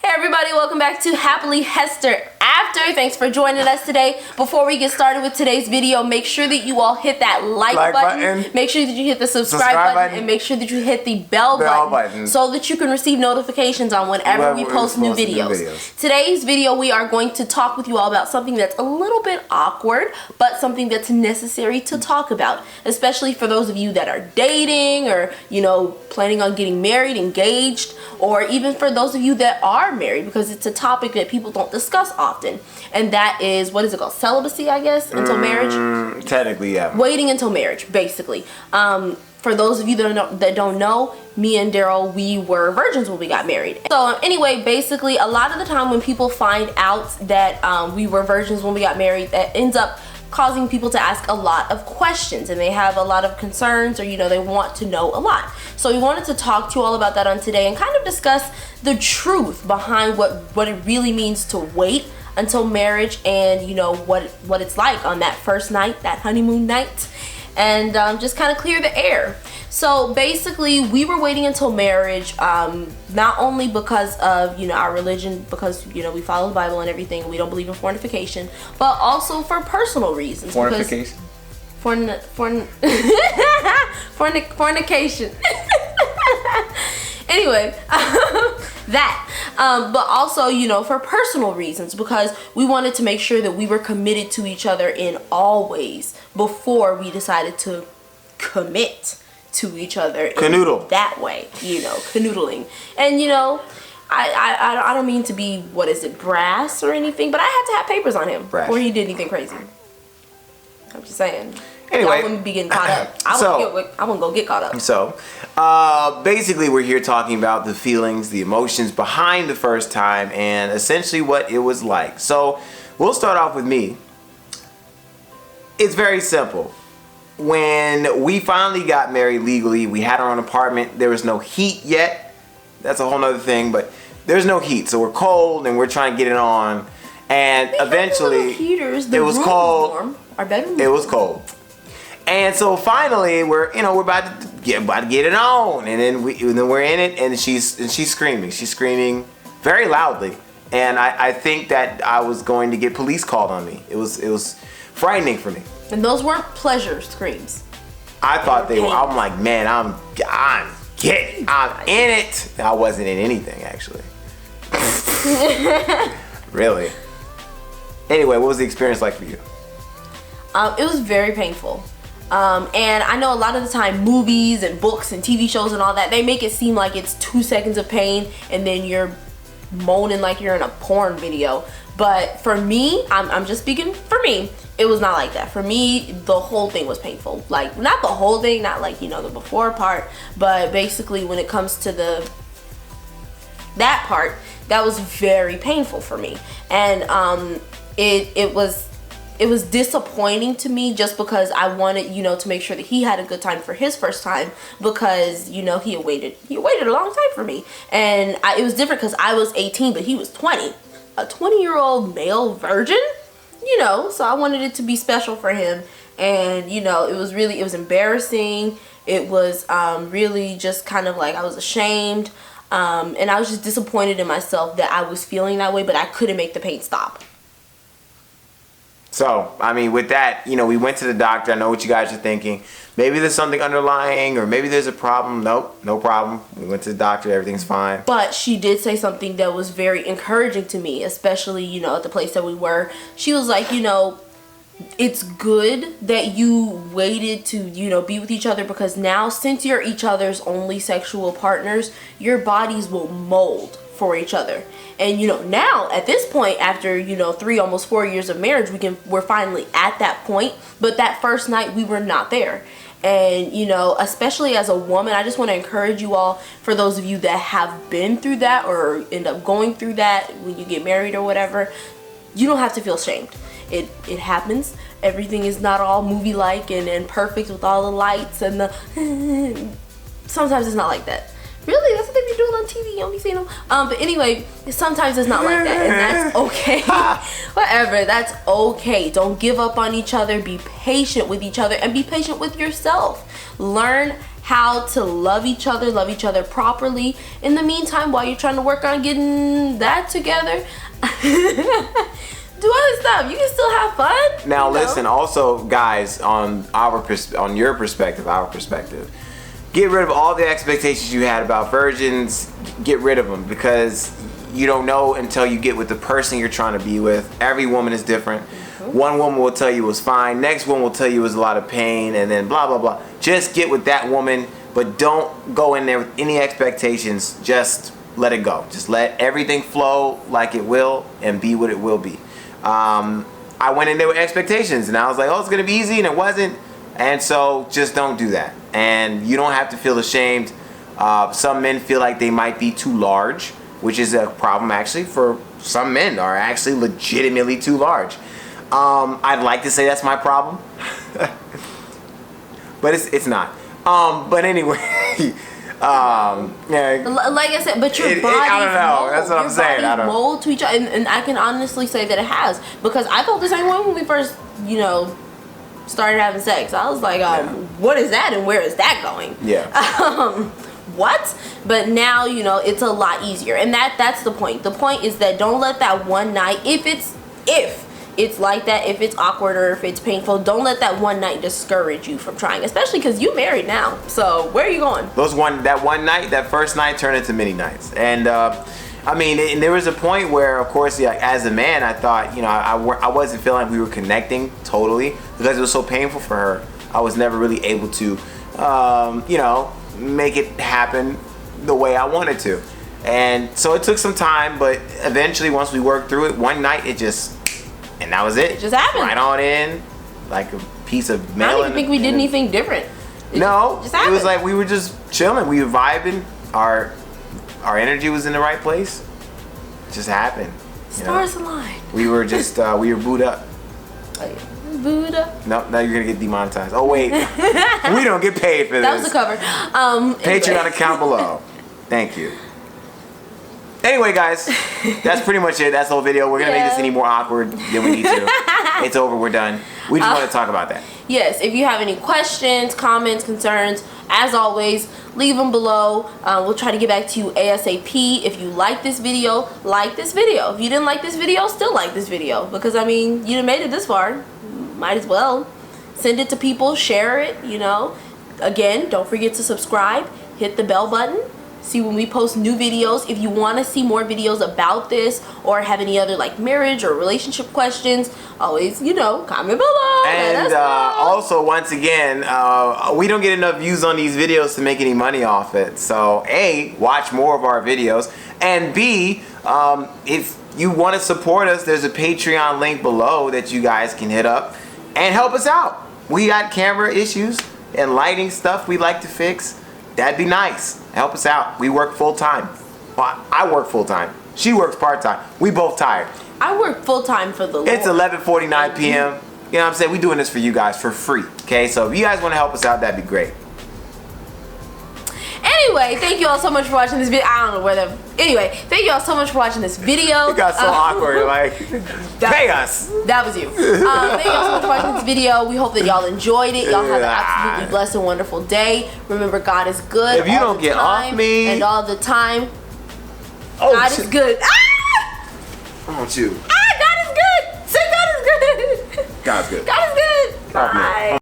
Hey everybody, welcome back to Happily Hester After. Thanks for joining us today. Before we get started with today's video, make sure that you all hit that like button. Make sure that you hit the subscribe button. And make sure that you hit the bell button so that you can receive notifications on whenever we post new videos. Today's video, we are going to talk with you all about something that's a little bit awkward, but something that's necessary to talk about, especially for those of you that are dating or, you know, planning on getting married, engaged, or even for those of you that are married, because it's a topic that people don't discuss often, and that is, what is it called, celibacy, I guess, until marriage? Technically, yeah. Waiting until marriage, basically. For those of you that don't know, me and Daryl, we were virgins when we got married. So anyway, basically, a lot of the time when people find out that we were virgins when we got married, that ends up causing people to ask a lot of questions, and they have a lot of concerns, or you know, they want to know a lot. So we wanted to talk to you all about that on today and kind of discuss the truth behind what it really means to wait until marriage, and you know what it's like on that first night, that honeymoon night, and just kind of clear the air. So basically, we were waiting until marriage, not only because of, you know, our religion, because, you know, we follow the Bible and everything, and we don't believe in fornication, but also for personal reasons. Fornication? Fornication. Anyway, but also, you know, for personal reasons, because we wanted to make sure that we were committed to each other in all ways before we decided to commit to each other Canoodle. That way, you know, canoodling. And you know, I don't mean to be, what is it, brass or anything, but I had to have papers on him before he did anything crazy. I'm just saying. Anyway, I wouldn't be getting caught up. I wouldn't go get caught up. So, basically, we're here talking about the feelings, the emotions behind the first time, and essentially what it was like. So, we'll start off with me. It's very simple. When we finally got married legally, we had our own apartment. There was no heat yet. That's a whole nother thing, but there's no heat. So we're cold and we're trying to get it on. And eventually, it was cold. Warm. Our bedroom. It was cold. And so finally, we're about to get it on, and then we're in it, and she's screaming. She's screaming very loudly, and I think that I was going to get police called on me. It was frightening for me. And those weren't pleasure screams. I thought they were. I'm like, man, I'm in it. I wasn't in anything, actually. Really. Anyway, what was the experience like for you? It was very painful. And I know a lot of the time movies and books and TV shows and all that, they make it seem like it's 2 seconds of pain and then you're moaning like you're in a porn video. But for me, I'm just speaking for me, it was not like that. For me, the whole thing was painful. Like, not the whole thing, not like, you know, the before part, but basically when it comes to that part, that was very painful for me. And it was disappointing to me, just because I wanted, you know, to make sure that he had a good time for his first time, because, you know, he waited a long time for me. And it was different because I was 18, but he was 20. A 20-year-old male virgin, you know, so I wanted it to be special for him. And, you know, it was embarrassing. It was really just kind of like, I was ashamed. And I was just disappointed in myself that I was feeling that way, but I couldn't make the pain stop. So, I mean, with that, you know, we went to the doctor. I know what you guys are thinking. Maybe there's something underlying, or maybe there's a problem. Nope, no problem. We went to the doctor. Everything's fine. But she did say something that was very encouraging to me, especially, you know, at the place that we were. She was like, you know, it's good that you waited to, you know, be with each other, because now, since you're each other's only sexual partners, your bodies will mold for each other. And you know, now at this point, after, you know, 3 almost 4 years of marriage, we're finally at that point. But that first night, we were not there. And you know, especially as a woman, I just want to encourage you all, for those of you that have been through that or end up going through that when you get married or whatever, you don't have to feel ashamed. It happens. Everything is not all movie like and perfect with all the lights and the sometimes it's not like that. Really? That's what they be doing on TV. You don't be seeing them. But anyway, sometimes it's not like that, and that's okay. Whatever, that's okay. Don't give up on each other. Be patient with each other, and be patient with yourself. Learn how to love each other properly in the meantime while you're trying to work on getting that together. Do other stuff. You can still have fun. Now listen, also guys, on your perspective, our perspective, get rid of all the expectations you had about virgins. Get rid of them, because you don't know until you get with the person you're trying to be with. Every woman is different. One woman will tell you it was fine, next one will tell you it was a lot of pain, and then blah blah blah. Just get with that woman, but don't go in there with any expectations. Just let it go. Just let everything flow like it will and be what it will be. I went in there with expectations and I was like, oh, it's gonna be easy, and it wasn't. And so just don't do that. And you don't have to feel ashamed. Some men feel like they might be too large, which is a problem actually. For some men are actually legitimately too large. I'd like to say that's my problem, but it's not. But anyway, yeah. Like I said, but your body. I don't know. That's what I'm saying. I don't mold to each other, and I can honestly say that it has, because I felt the same way when we first, started having sex. I was like, what is that, and where is that going? Yeah. What? But now, it's a lot easier, and that's the point. The point is that don't let that one night, if it's like that, if it's awkward or if it's painful, don't let that one night discourage you from trying, especially because you married now. So where are you going? That first night turned into many nights. And and there was a point where, of course, as a man, I thought, I wasn't feeling like we were connecting totally, because it was so painful for her. I was never really able to, make it happen the way I wanted to. And so it took some time, but eventually once we worked through it, one night and that was it. It just happened. Right on in, like a piece of mail. I don't even think we did anything different. It was like we were just chilling. We were vibing. Our energy was in the right place. It just happened. Stars aligned. We were just, we were booed up. Booed up? No, now you're going to get demonetized. Oh, wait. We don't get paid for this. That was the cover. Patreon account below. Thank you. Anyway, guys, that's pretty much it. That's the whole video. We're going to make this any more awkward than we need to. It's over. We're done. We just want to talk about that. Yes. If you have any questions, comments, concerns, as always, leave them below. We'll try to get back to you ASAP. If you like this video, like this video. If you didn't like this video, still like this video. Because, you done made it this far. Might as well. Send it to people. Share it, Again, don't forget to subscribe. Hit the bell button. See when we post new videos. If you want to see more videos about this or have any other marriage or relationship questions, always comment below. And also, once again, we don't get enough views on these videos to make any money off it. So A, watch more of our videos, and B, if you want to support us, there's a Patreon link below that you guys can hit up and help us out. We got camera issues and lighting stuff we like to fix. That'd be nice. Help us out. We work full time. Well, I work full time. She works part time. We both tired. I work full time for the Lord. It's 11:49 p.m. You know what I'm saying? We're doing this for you guys for free. Okay, so if you guys want to help us out, that'd be great. Anyway, thank you all so much for watching this video. I don't know where the... Anyway, thank you all so much for watching this video. You got so awkward, pay us. That was you. Thank you all so much for watching this video. We hope that y'all enjoyed it. Y'all have an absolutely blessed and wonderful day. Remember, God is good. If you don't get off me... And all the time. God is good. Ah! Oh, shoot. God is good. Say God is good. God's good. God is good. Bye.